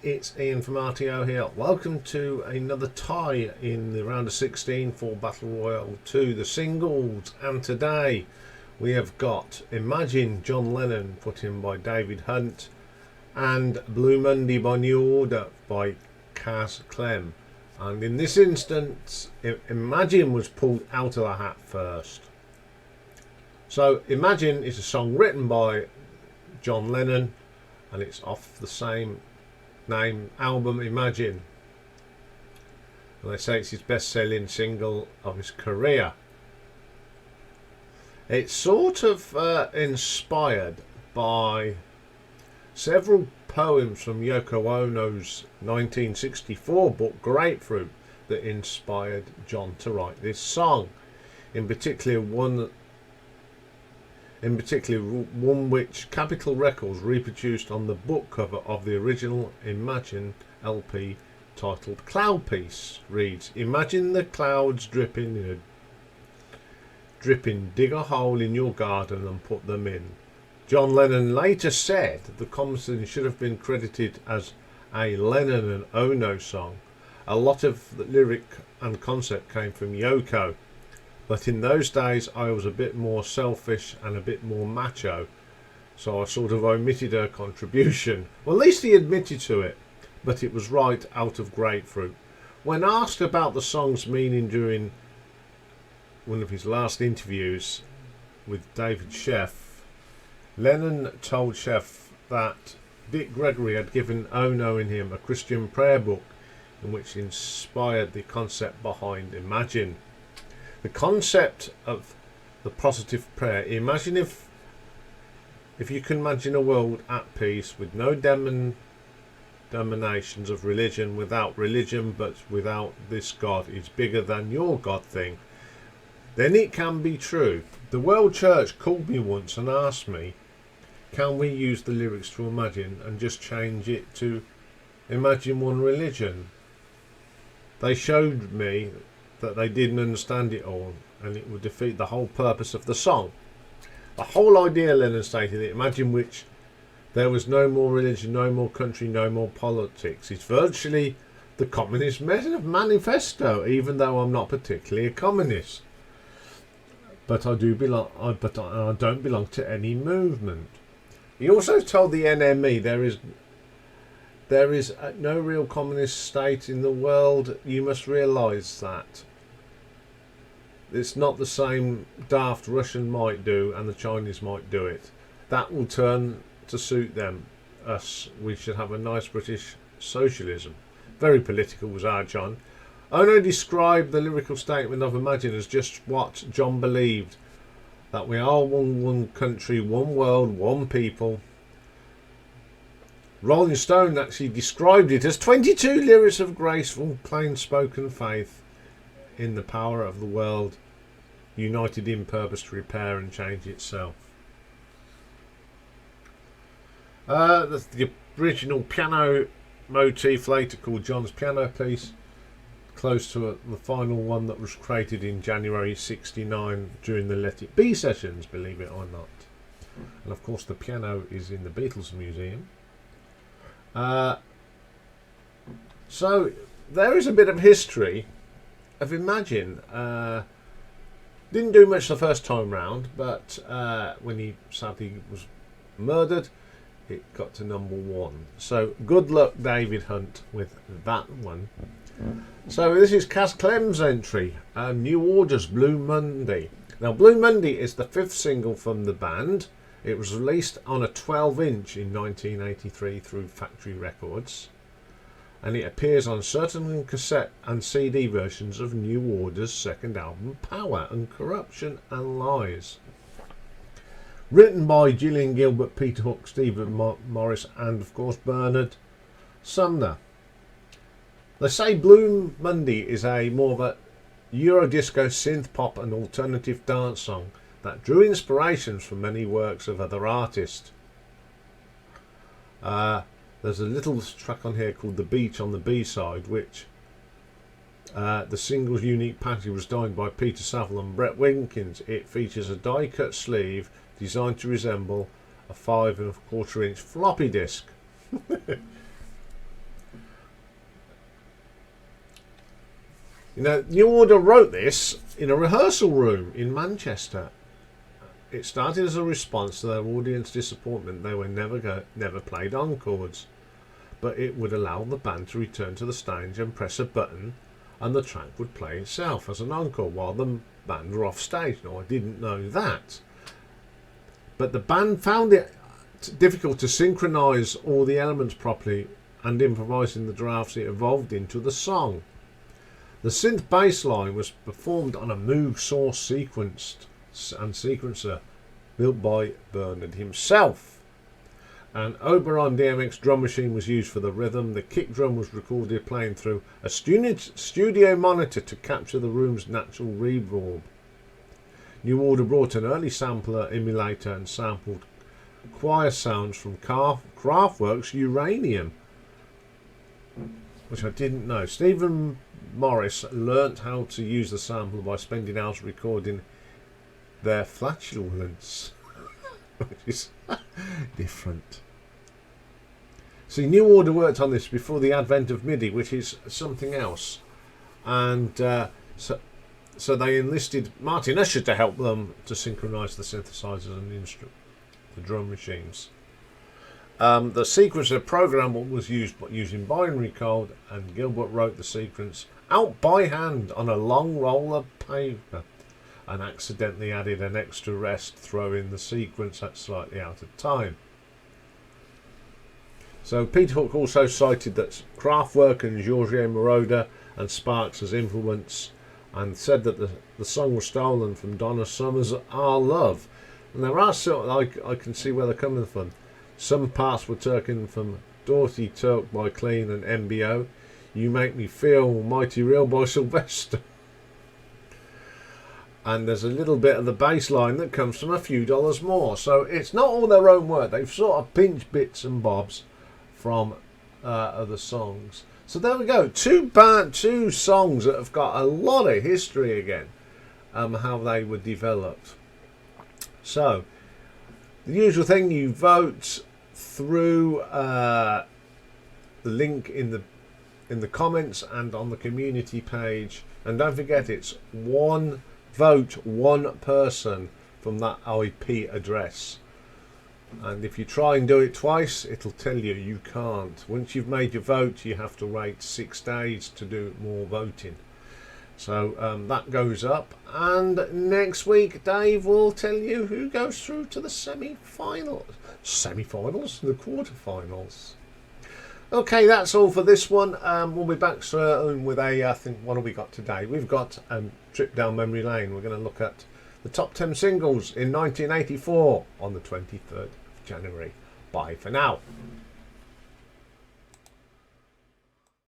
it's Ian from RTO here. Welcome to another tie in the round of 16 for Battle Royale 2, the singles. And today we have got Imagine, John Lennon, put in by David Hunt, and Blue Monday by New Order by Kaz Clem. And in this instance, Imagine was pulled out of the hat first. So Imagine is a song written by John Lennon, and it's off the same name album, Imagine, and they say it's his best-selling single of his career. It's sort of inspired by several poems from Yoko Ono's 1964 book Grapefruit that inspired John to write this song. In particular one which Capitol Records reproduced on the book cover of the original Imagine LP, titled Cloud Piece, reads, "Imagine the clouds dripping, dig a hole in your garden and put them in." John Lennon later said the composition should have been credited as a Lennon and Ono song. A lot of the lyric and concept came from Yoko, but in those days I was a bit more selfish and a bit more macho, so I sort of omitted her contribution. Well, at least he admitted to it, but it was right out of Grapefruit. When asked about the song's meaning during one of his last interviews with David Sheff, Lennon told Sheff that Dick Gregory had given Ono and him a Christian prayer book in which inspired the concept behind Imagine. The concept of the positive prayer. Imagine if you can imagine a world at peace with no dominations of religion, without religion, but without this God is bigger than your God thing, then it can be true. The World Church called me once and asked me, can we use the lyrics to Imagine and just change it to Imagine one religion? They showed me that they didn't understand it all, and it would defeat the whole purpose of the song. The whole idea, Lennon stated, that Imagine which there was no more religion, no more country, no more politics. It's virtually the communist manifesto, even though I'm not particularly a communist. But I do belong. I don't belong to any movement. He also told the NME there is no real communist state in the world. You must realise that. It's not the same daft Russian might do and the Chinese might do it. That will turn to suit them. Us, we should have a nice British socialism. Very political was our John. Ono described the lyrical statement of Imagine as just what John believed, that we are one country, one world, one people. Rolling Stone actually described it as 22 lyrics of graceful, plain-spoken faith in the power of the world, united in purpose to repair and change itself. The original piano motif, later called John's piano piece, close to the final one that was created in January '69 during the Let It Be sessions, believe it or not. And of course the piano is in the Beatles Museum. So there is a bit of history of Imagine. Didn't do much the first time round, but when he sadly was murdered, it got to #1. So good luck, David Hunt, with that one. So this is Kaz Clem's entry, New Order's Blue Monday. Now Blue Monday is the 5th single from the band. It was released on a 12-inch in 1983 through Factory Records, and it appears on certain cassette and CD versions of New Order's second album, Power and Corruption and Lies. Written by Gillian Gilbert, Peter Hook, Stephen Morris, and of course Bernard Sumner. They say Blue Monday is a more of a Eurodisco synth pop and alternative dance song that drew inspirations from many works of other artists. There's a little track on here called The Beach on the B-side, which the single's unique packaging was designed by Peter Saville and Brett Winkins. It features a die-cut sleeve designed to resemble a 5 1/4 inch floppy disk. You know, New Order wrote this in a rehearsal room in Manchester. It started as a response to their audience disappointment. They were never played encores, but it would allow the band to return to the stage and press a button, and the track would play itself as an encore while the band were off stage. Now, I didn't know that, but the band found it difficult to synchronise all the elements properly, and improvising the drafts it evolved into the song. The synth bass line was performed on a Moog Source sequencer built by Bernard himself. An Oberon DMX drum machine was used for the rhythm. The kick drum was recorded playing through a studio monitor to capture the room's natural reverb. New Order brought an early sampler emulator and sampled choir sounds from Kraftwerk's Uranium, which I didn't know. Stephen Morris learnt how to use the sampler by spending hours recording their flatulence, which is different. See, New Order worked on this before the advent of MIDI, which is something else, and so they enlisted Martin Usher to help them to synchronise the synthesizers and the drum machines. The sequencer program was used using binary code, and Gilbert wrote the sequence out by hand on a long roll of paper and accidentally added an extra rest, throwing the sequence at slightly out of time. So Peter Hook also cited that Kraftwerk and Giorgio Moroder and Sparks as influence, and said that the song was stolen from Donna Summer's Our Love. And there are sort of, I can see where they're coming from. Some parts were taken from Dirty Talk by Clean and MBO. You Make Me Feel Mighty Real by Sylvester. And there's a little bit of the bass line that comes from A Few Dollars More. So it's not all their own work. They've sort of pinched bits and bobs from other songs. So there we go. Two songs that have got a lot of history again. How they were developed. So the usual thing, you vote through the link in the comments and on the community page, and don't forget it's one vote, one person from that IP address. And if you try and do it twice, it'll tell you can't. Once you've made your vote, you have to wait 6 days to do more voting. So that goes up, and next week Dave will tell you who goes through to the semi-finals, the quarter-finals. Okay, that's all for this one. We'll be back soon with I think, what have we got today? We've got Trip Down Memory Lane. We're going to look at the top 10 singles in 1984 on the 23rd of January. Bye for now.